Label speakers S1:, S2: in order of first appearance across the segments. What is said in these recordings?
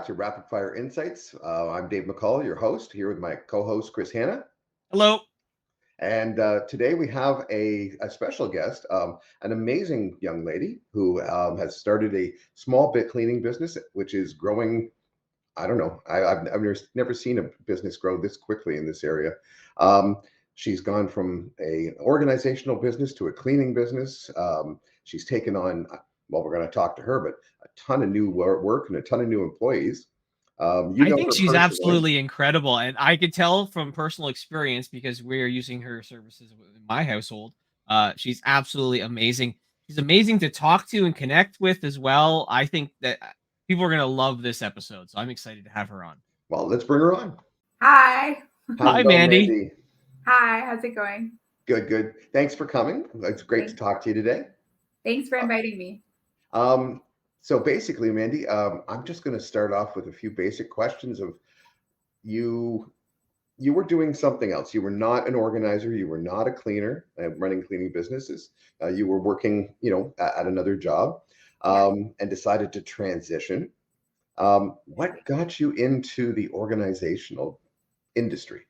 S1: back to Rapid Fire Insights. I'm Dave McCall, your host, here with my co-host Chris Hanna.
S2: Hello.
S1: And today we have a special guest, an amazing young lady who has started a small bit cleaning business, which is growing. I don't know. I've never seen a business grow this quickly in this area. Um, she's gone from a organizational business to a cleaning business. She's taken on, well, we're going to talk to her, but a ton of new work and a ton of new employees. You
S2: I
S1: know
S2: think
S1: her
S2: she's
S1: personally.
S2: absolutely incredible. And I could tell from personal experience because we're using her services in my household. She's absolutely amazing. She's amazing to talk to and connect with as well. I think that people are going to love this episode. So I'm excited to have her on.
S1: Well, let's bring her on.
S3: Hi.
S2: Hi,
S1: Hello,
S2: Mandy.
S1: Mandy.
S3: Hi, how's it going?
S1: Good, good. Thanks for coming. It's great to
S3: Thanks.
S1: talk to you today.
S3: Thanks for inviting me.
S1: Um, so basically, Mandy, I'm just going to start off with a few basic questions of you. You were doing something else. You were not an organizer. You were not a cleaner running cleaning businesses. You were working, at another job,
S3: Yeah.
S1: and decided to transition. What got you into the organizational industry?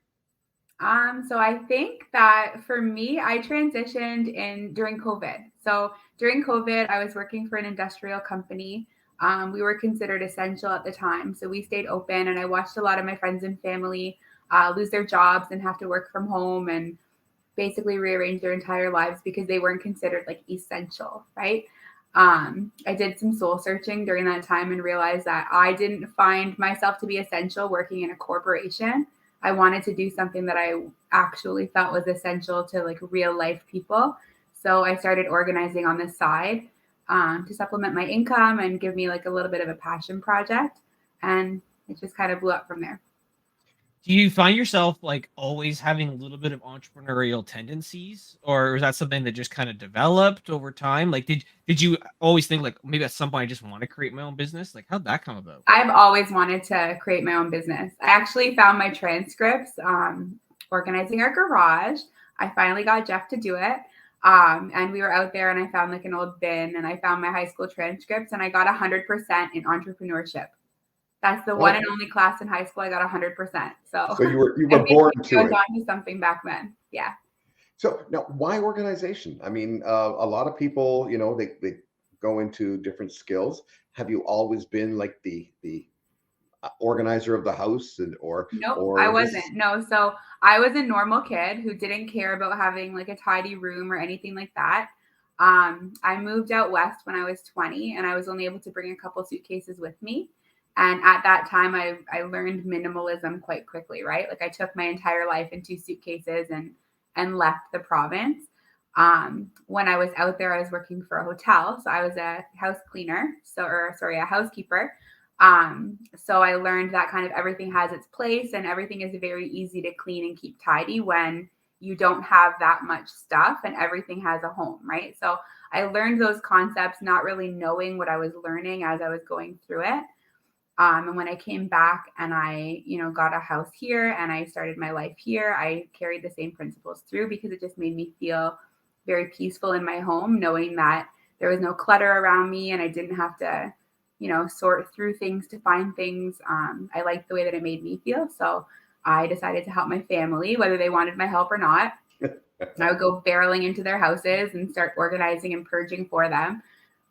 S3: So I think that for me, I transitioned in during COVID. So during COVID, I was working for an industrial company. We were considered essential at the time, so we stayed open, and I watched a lot of my friends and family lose their jobs and have to work from home and basically rearrange their entire lives because they weren't considered like essential, right? I did some soul searching during that time and realized that I didn't find myself to be essential working in a corporation. I wanted to do something that I actually thought was essential to like real life people. So I started organizing on the side to supplement my income and give me like a little bit of a passion project. And it just kind of blew up from there.
S2: Do you find yourself like always having a little bit of entrepreneurial tendencies, or is that something that just kind of developed over time? Like, did you always think like maybe at some point I just want to create my own business? Like, how'd that come about?
S3: I've always wanted to create my own business. I actually found my transcripts organizing our garage. I finally got Jeff to do it. And we were out there and I found like an old bin and I found my high school transcripts and I got 100% in entrepreneurship. That's the one and only class in high school I got 100%. So
S1: So you
S3: I
S1: were born
S3: think
S1: to
S3: I was
S1: it.
S3: onto something back then. Yeah.
S1: So now, why organization? I mean, a lot of people, they go into different skills. Have you always been like the organizer of the house,
S3: Nope, I
S1: or this?
S3: wasn't. No, so I was a normal kid who didn't care about having like a tidy room or anything like that. I moved out west when I was 20 and I was only able to bring a couple suitcases with me. And at that time, I learned minimalism quite quickly, right? Like I took my entire life in 2 suitcases and left the province. When I was out there, I was working for a hotel. So I was a house cleaner, a housekeeper. So I learned that kind of everything has its place and everything is very easy to clean and keep tidy when you don't have that much stuff and everything has a home, right? So I learned those concepts, not really knowing what I was learning as I was going through it. And when I came back and I, got a house here and I started my life here, I carried the same principles through because it just made me feel very peaceful in my home, knowing that there was no clutter around me and I didn't have to, sort through things to find things. I liked the way that it made me feel. So I decided to help my family, whether they wanted my help or not. I would go barreling into their houses and start organizing and purging for them.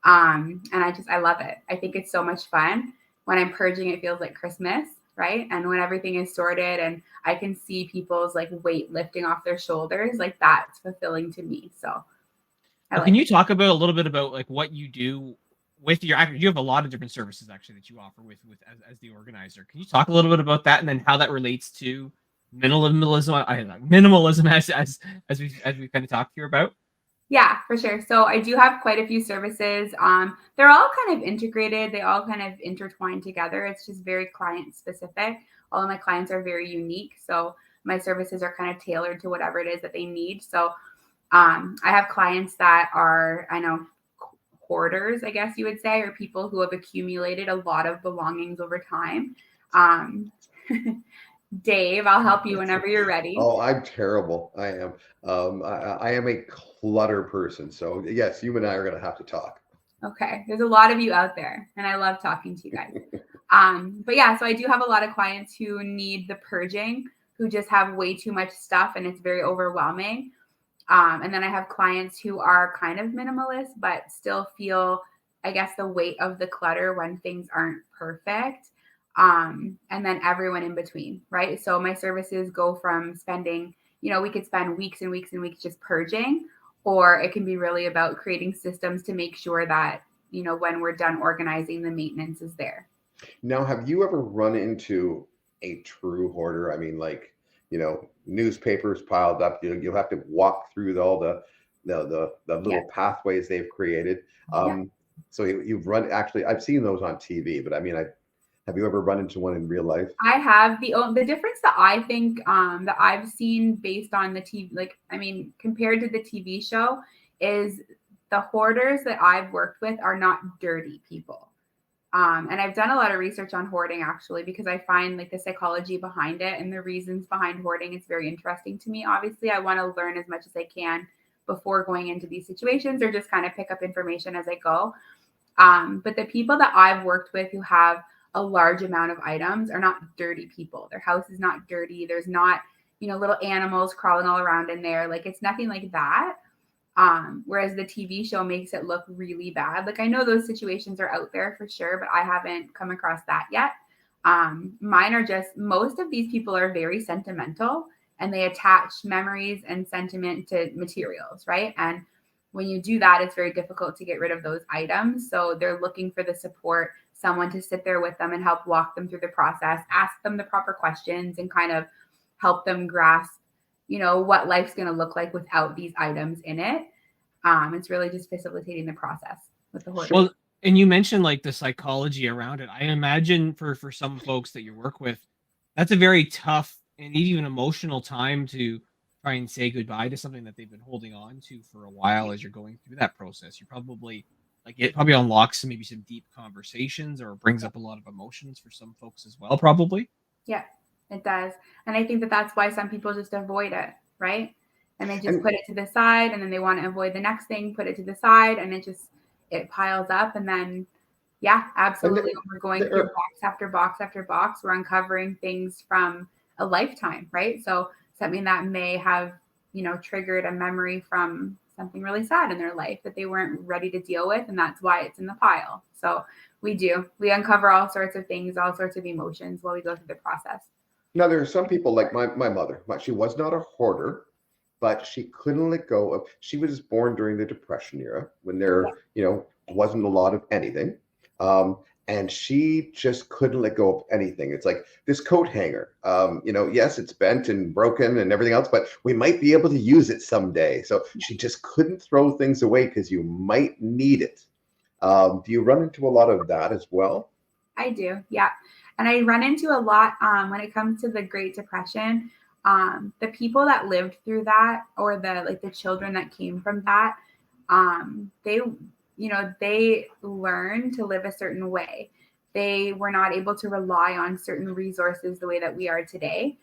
S3: And I love it. I think it's so much fun. When I'm purging, it feels like Christmas, right? And when everything is sorted and I can see people's like weight lifting off their shoulders, like that's fulfilling to me. So
S2: Can you talk about a little bit about like what you do with you have a lot of different services actually that you offer with as the organizer. Can you talk a little bit about that and then how that relates to minimalism? I don't know, minimalism as we kind of talked here about.
S3: Yeah, for sure. So I do have quite a few services. They're all kind of integrated. They all kind of intertwine together. It's just very client specific. All of my clients are very unique. So my services are kind of tailored to whatever it is that they need. So I have clients that are, hoarders, I guess you would say, or people who have accumulated a lot of belongings over time. Dave, I'll help you whenever you're ready.
S1: Oh, I'm terrible. I am. I am a clutter person. So yes, you and I are going to have to talk.
S3: Okay. There's a lot of you out there, and I love talking to you guys. But yeah, so I do have a lot of clients who need the purging, who just have way too much stuff and it's very overwhelming. And then I have clients who are kind of minimalist, but still feel, I guess, the weight of the clutter when things aren't perfect. And then everyone in between, right? So my services go from spending, we could spend weeks and weeks and weeks just purging, or it can be really about creating systems to make sure that, when we're done organizing, the maintenance is there.
S1: Now, have you ever run into a true hoarder? I mean, like, newspapers piled up. You'll have to walk through all the
S3: Yeah.
S1: little pathways they've created.
S3: Yeah.
S1: So you've run. Actually, I've seen those on TV, but I mean, have you ever run into one in real life?
S3: I have. The difference that I think that I've seen based on the TV, compared to the TV show, is the hoarders that I've worked with are not dirty people. And I've done a lot of research on hoarding actually, because I find like the psychology behind it and the reasons behind hoarding is very interesting to me. Obviously, I want to learn as much as I can before going into these situations, or just kind of pick up information as I go. But the people that I've worked with who have a large amount of items are not dirty people. Their house is not dirty. There's not, little animals crawling all around in there. Like, it's nothing like that. Whereas the TV show makes it look really bad. Like, I know those situations are out there for sure, but I haven't come across that yet. Mine are just, most of these people are very sentimental and they attach memories and sentiment to materials, right? And when you do that, it's very difficult to get rid of those items. So they're looking for the support, someone to sit there with them and help walk them through the process, ask them the proper questions, and kind of help them grasp, what life's going to look like without these items in it. It's really just facilitating the process with the hoarding.
S2: Well, and you mentioned like the psychology around it. I imagine for some folks that you work with, that's a very tough and even emotional time to try and say goodbye to something that they've been holding on to for a while as you're going through that process. You probably it probably unlocks maybe some deep conversations or brings up a lot of emotions for some folks as well, probably.
S3: Yeah, it does. And I think that that's why some people just avoid it, right? And they just put it to the side, and then they want to avoid the next thing, put it to the side, and it piles up. And then, yeah, absolutely. We're going through box after box after box. We're uncovering things from a lifetime, right? So something that may have, triggered a memory from something really sad in their life that they weren't ready to deal with. And that's why it's in the pile. So we uncover all sorts of things, all sorts of emotions while we go through the process.
S1: Now, there are some people like my mother. She was not a hoarder, but she couldn't let go of. She was born during the Depression era when there, wasn't a lot of anything, and she just couldn't let go of anything. It's like this coat hanger. Yes, it's bent and broken and everything else, but we might be able to use it someday. So she just couldn't throw things away because you might need it. Do you run into a lot of that as well?
S3: I do, yeah. And I run into a lot when it comes to the Great Depression. The people that lived through that, or the children that came from that, they learned to live a certain way. They were not able to rely on certain resources the way that we are today.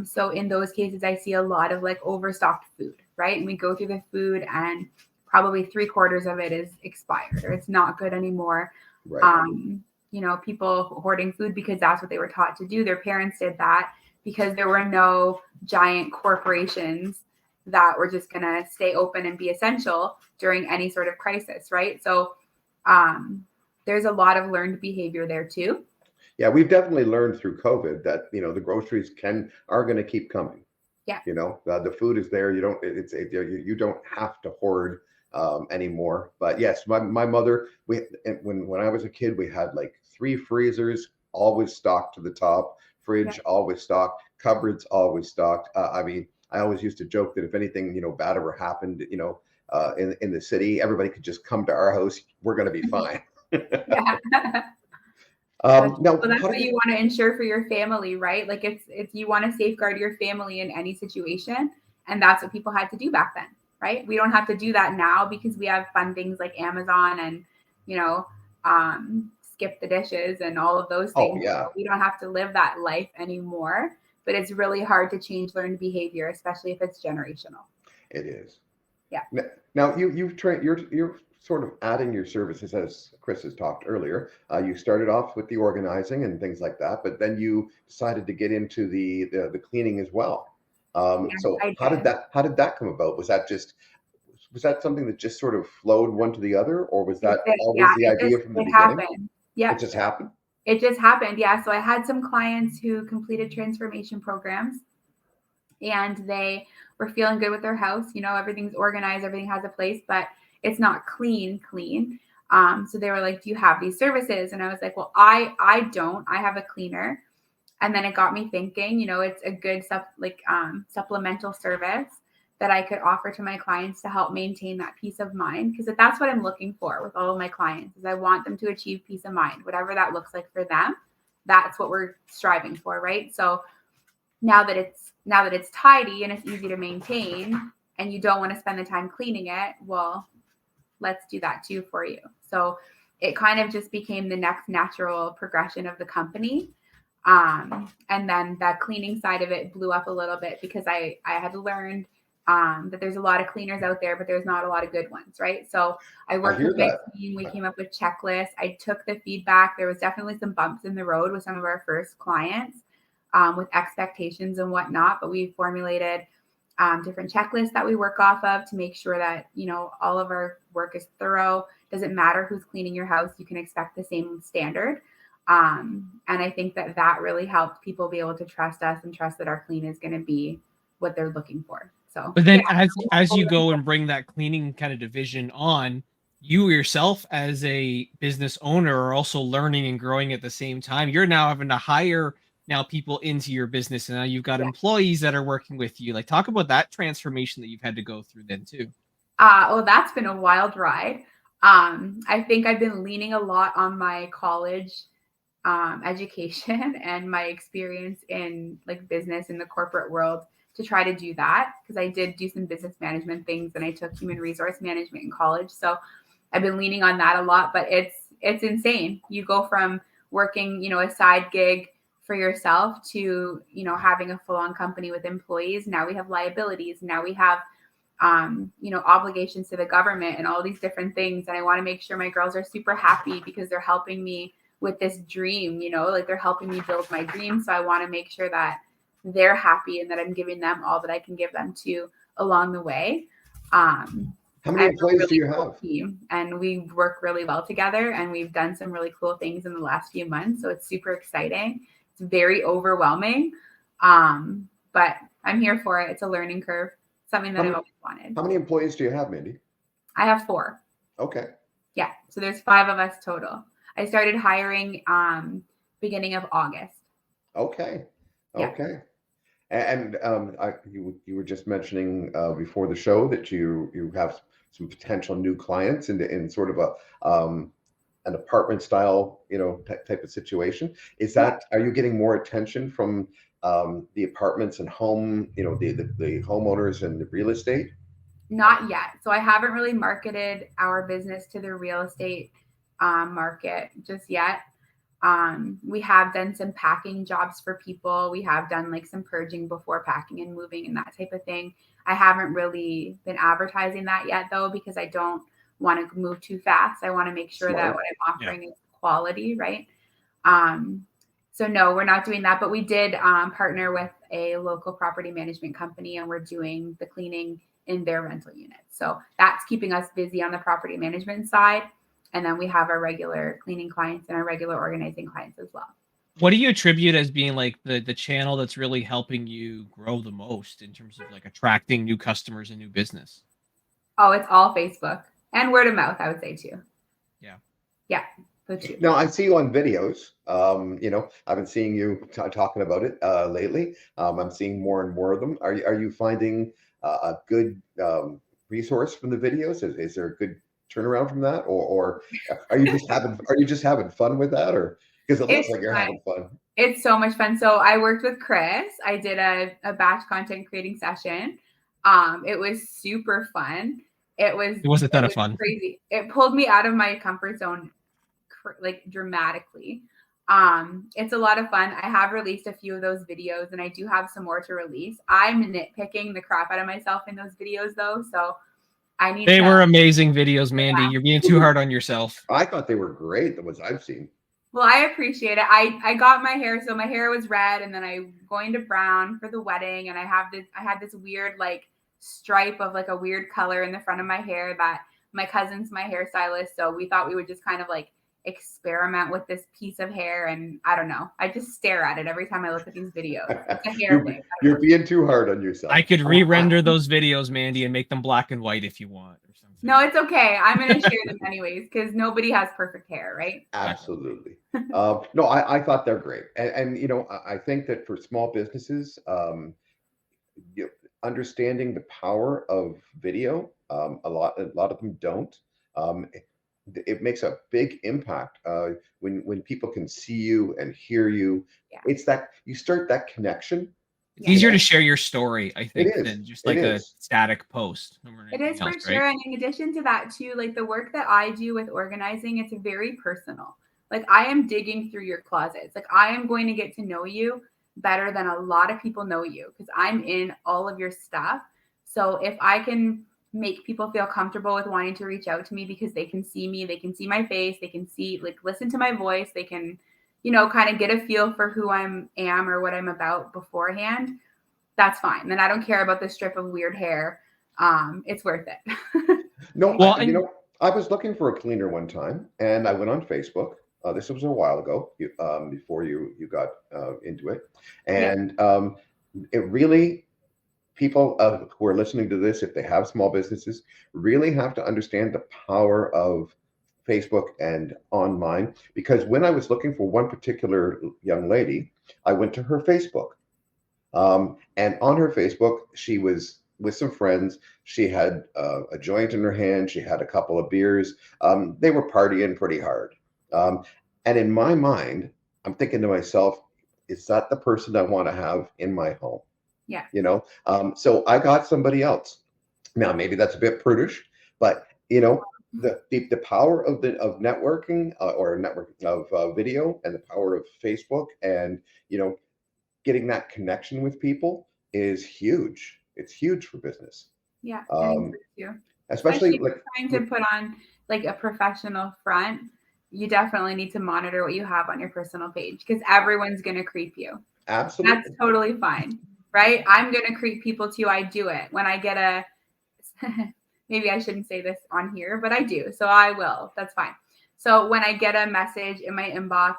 S3: So in those cases, I see a lot of overstocked food, right? And we go through the food and probably 3/4 of it is expired or it's not good anymore.
S1: Right.
S3: People hoarding food because that's what they were taught to do. Their parents did that because there were no giant corporations that were just going to stay open and be essential during any sort of crisis, right? So there's a lot of learned behavior there too.
S1: Yeah, we've definitely learned through COVID that the groceries are going to keep coming.
S3: Yeah.
S1: The food is there. You don't have to hoard anymore. But yes, my mother, when I was a kid, we had like 3 freezers, always stocked to the top, fridge always stocked, cupboards always stocked. I always used to joke that if anything bad ever happened, in the city, everybody could just come to our house. We're going to be fine.
S3: Yeah.
S1: Now,
S3: that's what you want to ensure for your family, right? Like it's you want to safeguard your family in any situation, and that's what people had to do back then, right? We don't have to do that now because we have fun things like Amazon and skip the dishes and all of those things.
S1: Oh yeah,
S3: so we don't have to live that life anymore. But it's really hard to change learned behavior, especially if it's generational.
S1: it is.
S3: Yeah.
S1: Now you've trained. You're sort of adding your services, as Chris has talked earlier. You started off with the organizing and things like that, but then you decided to get into the cleaning as well.
S3: Yeah,
S1: So
S3: I
S1: how did
S3: did.
S1: that come about? Was that something that just sort of flowed one to the other, or was that
S3: Yeah,
S1: always the idea from the
S3: it
S1: beginning?
S3: happened.
S1: It
S3: Yep.
S1: just happened.
S3: It just happened. Yeah. So I had some clients who completed transformation programs and they were feeling good with their house. You know, everything's organized, everything has a place, but it's not clean. So they were like, "Do you have these services?" And I was like, "Well, I don't. I have a cleaner." And then it got me thinking. You know, it's a good supplemental service that I could offer to my clients to help maintain that peace of mind, because that's what I'm looking for with all of my clients. Is I want them to achieve peace of mind, whatever that looks like for them. That's what we're striving for, right? So now that it's tidy and it's easy to maintain and you don't want to spend the time cleaning it, well, let's do that too for you. So it kind of just became the next natural progression of the company. And then that cleaning side of it blew up a little bit because I had learned that there's a lot of cleaners out there, but there's not a lot of good ones, right? So I
S1: I
S3: worked
S1: hear
S3: with my
S1: that.
S3: team. We came up with checklists. I took the feedback. There was definitely some bumps in the road with some of our first clients with expectations and whatnot, but we formulated different checklists that we work off of to make sure that, you know, all of our work is thorough. Doesn't matter who's cleaning your house. You can expect the same standard. And I think that really helped people be able to trust us and trust that our clean is going to be what they're looking for. So,
S2: But
S3: yeah.
S2: then as you go and bring that cleaning kind of division on, you yourself as a business owner are also learning and growing at the same time. You're now having to hire now people into your business, and now you've got
S3: Yeah.
S2: employees that are working with you. Like, talk about that transformation that you've had to go through then too.
S3: Well, that's been a wild ride. I think I've been leaning a lot on my college education and my experience in like business in the corporate world to try to do that, because I did do some business management things and I took human resource management in college. So I've been leaning on that a lot, but it's insane. You go from working, you know, a side gig for yourself to, you know, having a full-on company with employees. Now we have liabilities. Now we have you know, obligations to the government and all these different things. And I want to make sure my girls are super happy because they're helping me with this dream, you know, like they're helping me build my dream. So I want to make sure that they're happy and that I'm giving them all that I can give them too along the way.
S1: How
S3: I
S1: many
S3: have a
S1: employees do
S3: really
S1: you
S3: cool
S1: have?
S3: team and we work really well together and we've done some really cool things in the last few months. So it's super exciting. It's very overwhelming. But I'm here for it. It's a learning curve, something
S1: How
S3: that I've
S1: many,
S3: always wanted.
S1: how many employees do you have, Mandy?
S3: I have 4.
S1: Okay.
S3: Yeah. So there's 5 of us total. I started hiring beginning of August.
S1: Okay.
S3: Yeah.
S1: Okay. And you were just mentioning before the show that you have some potential new clients in sort of a an apartment style, you know, type of situation.
S3: Yeah.
S1: Are you getting more attention from the apartments and home, you know, the homeowners and the real estate?
S3: Not yet. So I haven't really marketed our business to the real estate market just yet. We have done some packing jobs for people. We have done like some purging before packing and moving and that type of thing. I haven't really been advertising that yet though, because I don't want to move too fast. I want to make sure that
S1: Smart.
S3: what I'm offering is quality, right? Um, so no, we're not doing that, but we did partner with a local property management company and we're doing the cleaning in their rental units. So that's keeping us busy on the property management side. And then we have our regular cleaning clients and our regular organizing clients as well.
S2: What do you attribute as being like the channel that's really helping you grow the most in terms of like attracting new customers and new business?
S3: Oh, it's all Facebook and word of mouth, I would say too.
S2: Yeah.
S3: Yeah, the two.
S1: Now I see you on videos. You know, I've been seeing you talking about it lately. I'm seeing more and more of them. Are you finding a good resource from the videos? Is there a good turnaround from that, or are you just having fun with that, or because it looks
S3: It's
S1: like you're
S3: fun.
S1: having fun?
S3: It's so much fun. So I worked with Chris. I did a batch content creating session. It was super fun.
S2: It was a ton
S3: It
S2: of
S3: was
S2: fun.
S3: crazy. It pulled me out of my comfort zone like dramatically. It's a lot of fun. I have released a few of those videos and I do have some more to release. I'm nitpicking the crap out of myself in those videos though. So I need
S2: They
S3: to.
S2: were amazing videos, Mandy.
S3: Yeah.
S2: You're being too hard on yourself.
S1: I thought they were great, the ones I've seen.
S3: Well, I appreciate it. I got my hair, so my hair was red, and then I'm going to brown for the wedding, and I had this weird like stripe of like a weird color in the front of my hair that my cousin's my hairstylist, so we thought we would just kind of like experiment with this piece of hair, and I don't know. I just stare at it every time I look at these videos. It's a hair thing.
S1: You're being too hard on yourself.
S2: I could re-render those videos, Mandy, and make them black and white if you want, or something.
S3: No, it's okay. I'm going to share them anyways because nobody has perfect hair, right?
S1: Absolutely. No, I thought they're great. And you know, I think that for small businesses, you understanding the power of video, a lot of them don't. It makes a big impact when people can see you and hear you.
S3: Yeah.
S1: It's that you start that connection.
S2: It's easier to share your story, I think,
S1: is.
S2: than just
S1: It
S2: like a
S1: is.
S2: static post.
S3: It is for sure. And in addition to that, too, like the work that I do with organizing, it's very personal. Like I am digging through your closets. Like I am going to get to know you better than a lot of people know you because I'm in all of your stuff. So if I can make people feel comfortable with wanting to reach out to me because they can see me, they can see my face, they can see, like, listen to my voice, they can, you know, kind of get a feel for who I am or what I'm about beforehand, that's fine. Then I don't care about the strip of weird hair. It's worth it.
S1: No,
S2: Well,
S1: you know, I was looking for a cleaner one time, and I went on Facebook. This was a while ago, before you got into it, and it really people who are listening to this, if they have small businesses, really have to understand the power of Facebook and online. Because when I was looking for one particular young lady, I went to her Facebook. And on her Facebook, she was with some friends. She had a joint in her hand. She had a couple of beers. They were partying pretty hard. Um, and in my mind, I'm thinking to myself, is that the person I want to have in my home?
S3: Yeah.
S1: You know, so I got somebody else. Now, maybe that's a bit prudish, but you know, the power of networking or networking of video and the power of Facebook and you know getting that connection with people is huge. It's huge for business.
S3: Yeah, I agree with you.
S1: Especially
S3: if you're trying to put on like a professional front, you definitely need to monitor what you have on your personal page because everyone's going to creep you.
S1: Absolutely.
S3: That's totally fine, right? I'm going to creep people too. I do it when I get a, maybe I shouldn't say this on here, but I do. So I will. That's fine. So when I get a message in my inbox,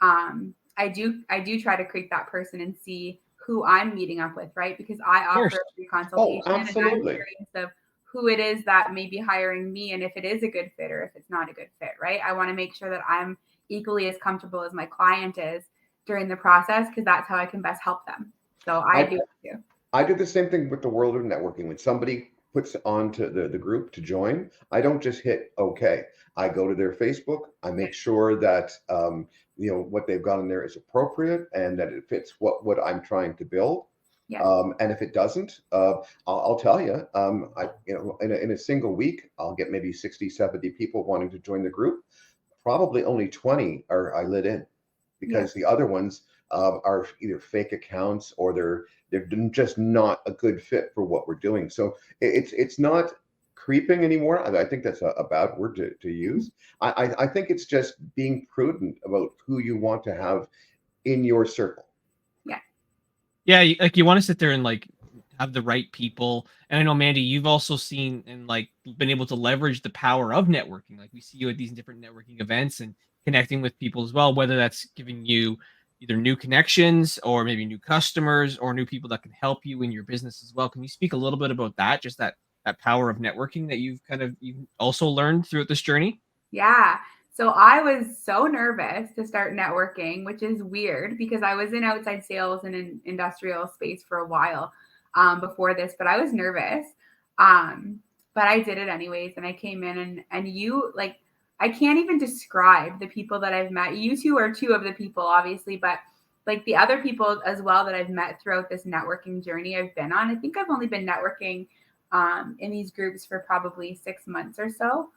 S3: I do try to creep that person and see who I'm meeting up with, right? Because I offer a free consultation and I'm curious of who it is that may be hiring me and if it is a good fit or if it's not a good fit, right? I want to make sure that I'm equally as comfortable as my client is during the process because that's how I can best help them. So I do it too.
S1: I do the same thing with the world of networking. When somebody puts onto the group to join, I don't just hit OK. I go to their Facebook. I make sure that you know what they've got in there is appropriate and that it fits what I'm trying to build.
S3: Yeah.
S1: And if it doesn't, I'll tell you, you know, in a single week, I'll get maybe 60, 70 people wanting to join the group. Probably only 20 are I let in because the other ones are either fake accounts or they're just not a good fit for what we're doing. So it's not creeping anymore. I think that's a bad word to use. I think it's just being prudent about who you want to have in your circle.
S2: Yeah, like you want to sit there and like have the right people. And I know, Mandy, you've also seen and like been able to leverage the power of networking. Like we see you at these different networking events and connecting with people as well, whether that's giving you either new connections or maybe new customers or new people that can help you in your business as well. Can you speak a little bit about that? Just that power of networking that you've also learned throughout this journey?
S3: Yeah. So I was so nervous to start networking, which is weird because I was in outside sales and in industrial space for a while before this, but I was nervous. But I did it anyways. And I came in and you like, I can't even describe the people that I've met. You two are two of the people, obviously, but like the other people as well that I've met throughout this networking journey I've been on. I think I've only been networking in these groups for probably 6 months or so.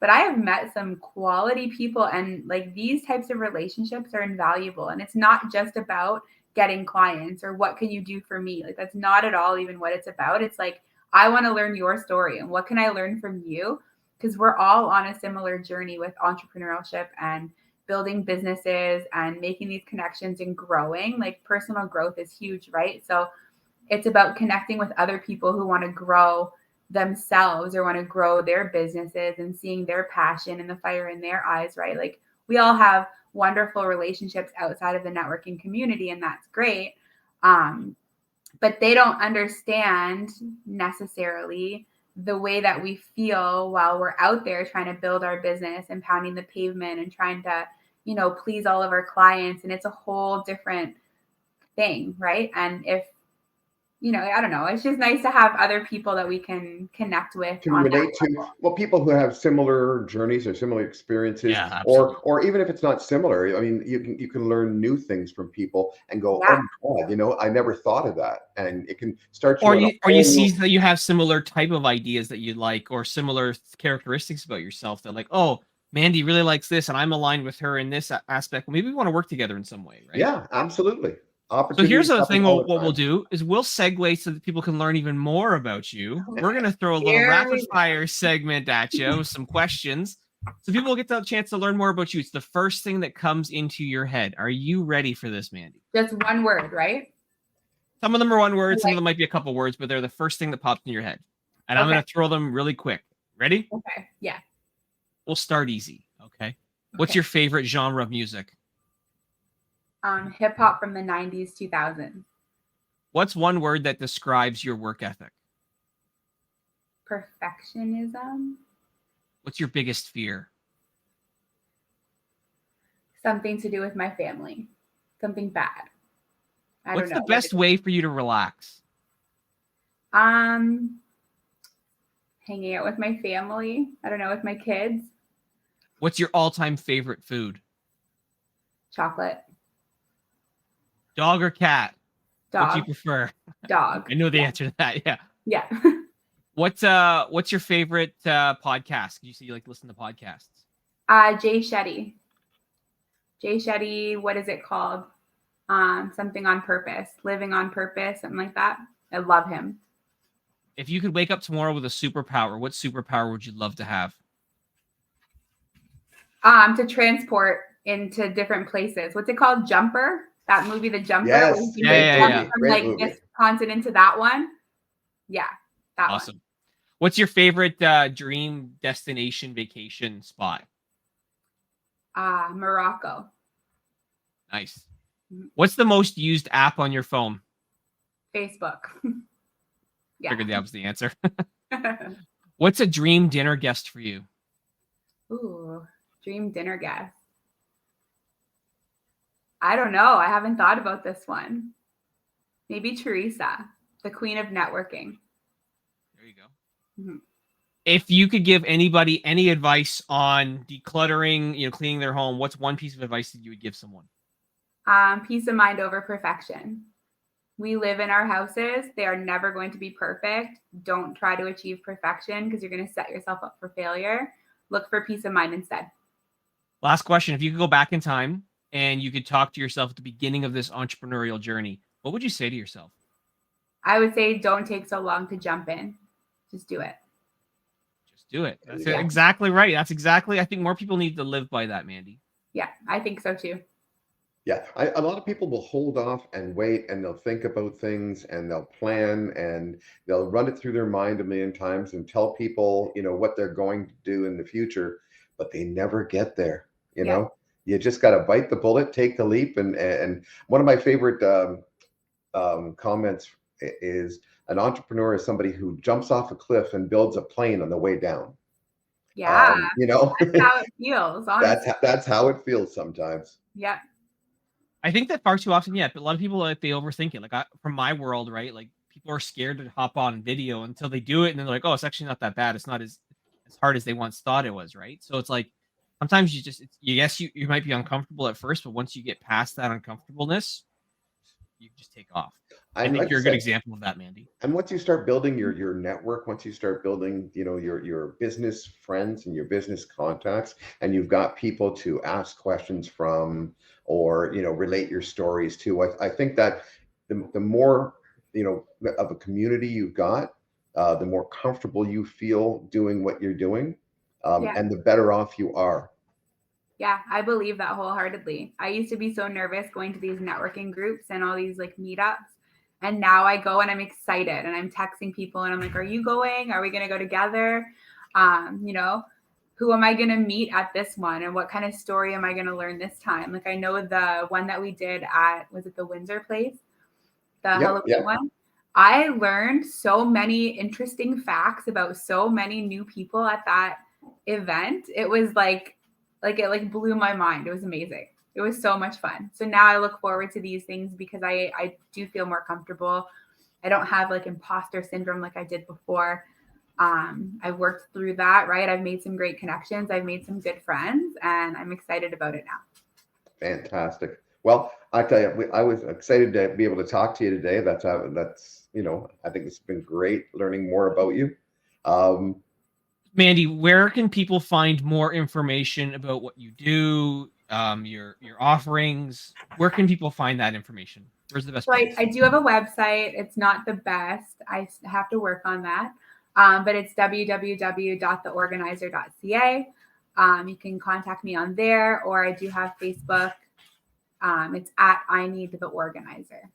S3: But I have met some quality people and like these types of relationships are invaluable. And it's not just about getting clients or what can you do for me? Like that's not at all even what it's about. It's like, I want to learn your story and what can I learn from you? Because we're all on a similar journey with entrepreneurship and building businesses and making these connections and growing. Like personal growth is huge, right? So it's about connecting with other people who want to grow themselves or want to grow their businesses and seeing their passion and the fire in their eyes, right? Like we all have wonderful relationships outside of the networking community, and that's great. But they don't understand necessarily the way that we feel while we're out there trying to build our business and pounding the pavement and trying to, please all of our clients. And it's a whole different thing, right? And if I don't know. It's just nice to have other people that we can connect with
S1: Can
S3: on that
S1: relate to,
S3: level.
S1: well, people who have similar journeys or similar experiences,
S2: Yeah, absolutely.
S1: or even if it's not similar, I mean, you can learn new things from people and go, oh
S3: Yeah.
S1: my God, I never thought of that, and it can start you
S2: Or
S1: on a
S2: you
S1: whole
S2: see
S1: new.
S2: that you have similar type of ideas that you like, or similar characteristics about yourself that like, oh, Mandy really likes this, and I'm aligned with her in this aspect. Well, maybe we want to work together in some way, right?
S1: Yeah, absolutely.
S2: So here's
S1: Opportunities
S2: the
S1: happen
S2: thing.
S1: all the
S2: What we'll
S1: time.
S2: do is we'll segue so that people can learn even more about you. We're gonna throw a little
S3: Here
S2: rapid
S3: we
S2: fire segment at you with some questions, so people will get the chance to learn more about you. It's the first thing that comes into your head. Are you ready for this, Mandy?
S3: Just one word, right?
S2: Some of them are one word. Some of
S3: Like,
S2: them might be a couple words, but they're the first thing that pops in your head. And I'm
S3: okay.
S2: gonna throw them really quick. Ready?
S3: Okay. Yeah.
S2: We'll start easy. Okay. What's
S3: Okay.
S2: your favorite genre of music?
S3: Hip hop from the 90s, 2000s.
S2: What's one word that describes your work ethic?
S3: Perfectionism.
S2: What's your biggest fear?
S3: Something to do with my family. Something bad. I
S2: What's
S3: don't
S2: the
S3: know.
S2: best way for you to relax?
S3: Hanging out with my family. I don't know, with my kids.
S2: What's your all-time favorite food?
S3: Chocolate.
S2: Dog or cat? What do you
S3: Dog.
S2: prefer?
S3: Dog.
S2: I know the
S3: Yeah.
S2: answer to that. Yeah.
S3: Yeah.
S2: What's your favorite podcast? You say you like to listen to podcasts.
S3: Jay Shetty. Jay Shetty, what is it called? Something on purpose, living on purpose, something like that. I love him.
S2: If you could wake up tomorrow with a superpower, what superpower would you love to have?
S3: To transport into different places. What's it called? Jumper? That movie, The Jumper, where
S1: Yes,
S3: you can
S1: great
S2: Yeah,
S3: jump
S2: yeah.
S1: movie,
S3: from
S1: great
S3: like
S1: movie.
S3: this continent to that one. Yeah, that
S2: Awesome. What's your favorite dream destination vacation spot?
S3: one. Morocco.
S2: Nice.
S3: Mhm.
S2: What's the most used app on your phone?
S3: Facebook. Yeah.
S2: Figured that was the answer. What's a dream dinner guest for you?
S3: Ooh, dream dinner guest. I don't know. I haven't thought about this one. Maybe Teresa, the queen of networking.
S2: There you go.
S3: Mhm.
S2: If you could give anybody any advice on decluttering, cleaning their home, what's one piece of advice that you would give someone?
S3: Peace of mind over perfection. We live in our houses. They are never going to be perfect. Don't try to achieve perfection because you're going to set yourself up for failure. Look for peace of mind instead.
S2: Last question. If you could go back in time and you could talk to yourself at the beginning of this entrepreneurial journey, what would you say to yourself?
S3: I would say don't take so long to jump in. Just do it.
S2: Just do it. That's
S1: Yeah.
S2: exactly right. That's exactly, I think more people need to live by that, Mandy.
S3: Yeah, I think so too.
S1: Yeah, a lot of people will hold off and wait, and they'll think about things, and they'll plan, and they'll run it through their mind a million times, and tell people, what they're going to do in the future, but they never get there. You
S3: Yeah.
S1: know, you just got to bite the bullet, take the leap, and one of my favorite comments is an entrepreneur is somebody who jumps off a cliff and builds a plane on the way down.
S3: Yeah, that's
S1: That's
S3: how it feels, honestly.
S1: that's how it feels sometimes.
S3: Yep.
S2: I think that far too often, yeah. But a lot of people they overthink it. Like from my world, right? Like people are scared to hop on video until they do it, and then they're like, "Oh, it's actually not that bad. It's not as hard as they once thought it was." Right? So it's like sometimes yes, you might be uncomfortable at first, but once you get past that uncomfortableness, you just take off. I
S1: And
S2: think
S1: like I
S2: you're a good
S1: said,
S2: example of that, Mandy.
S1: and once you start building your network, once you start building, your business friends and your business contacts, and you've got people to ask questions from, or relate your stories to, I think that the more of a community you've got, the more comfortable you feel doing what you're doing,
S3: Yeah.
S1: and the better off you are.
S3: Yeah, I believe that wholeheartedly. I used to be so nervous going to these networking groups and all these like meetups. And now I go and I'm excited and I'm texting people and I'm like, are you going? Are we going to go together? You know, who am I going to meet at this one? And what kind of story am I going to learn this time? Like, I know the one that we did at, was it the Windsor place? The Halloween
S1: Yep.
S3: one? I learned so many interesting facts about so many new people at that event. It was like it like blew my mind. It was amazing. It was so much fun. So now I look forward to these things because I do feel more comfortable. I don't have like imposter syndrome like I did before. I've worked through that, right? I've made some great connections. I've made some good friends, and I'm excited about it now.
S1: Fantastic. Well, I tell you, I was excited to be able to talk to you today. That's I think it's been great learning more about you.
S2: Mandy, where can people find more information about what you do, your offerings? Where can people find that information? Where's the best
S3: So
S2: place?
S3: I do have a website. It's not the best. I have to work on that. But it's www.theorganizer.ca. You can contact me on there, or I do have Facebook. It's at I Need the Organizer.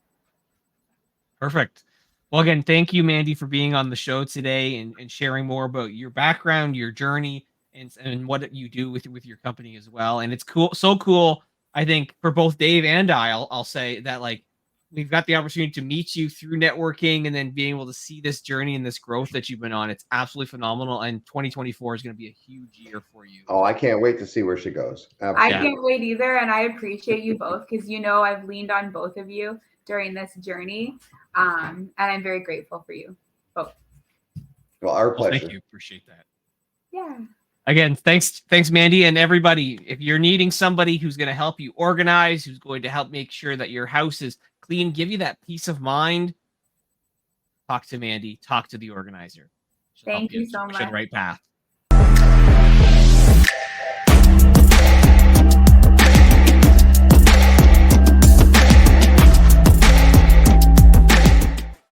S2: Perfect. Well, again, thank you, Mandy, for being on the show today and sharing more about your background, your journey, and what you do with your company as well. And it's cool, so cool. I think for both Dave and I'll say that like we've got the opportunity to meet you through networking and then being able to see this journey and this growth that you've been on. It's absolutely phenomenal. And 2024 is going to be a huge year for you.
S1: Oh, I can't wait to see where she goes.
S3: Absolutely. I can't wait either. And I appreciate you both because, I've leaned on both of you during this journey. And I'm very grateful for you both.
S1: Well, our pleasure.
S2: Thank you. Appreciate that.
S3: Yeah.
S2: Again, thanks, Mandy, and everybody. If you're needing somebody who's going to help you organize, who's going to help make sure that your house is clean, give you that peace of mind, talk to Mandy, talk to the organizer.
S3: Thank you so much.
S2: The right path.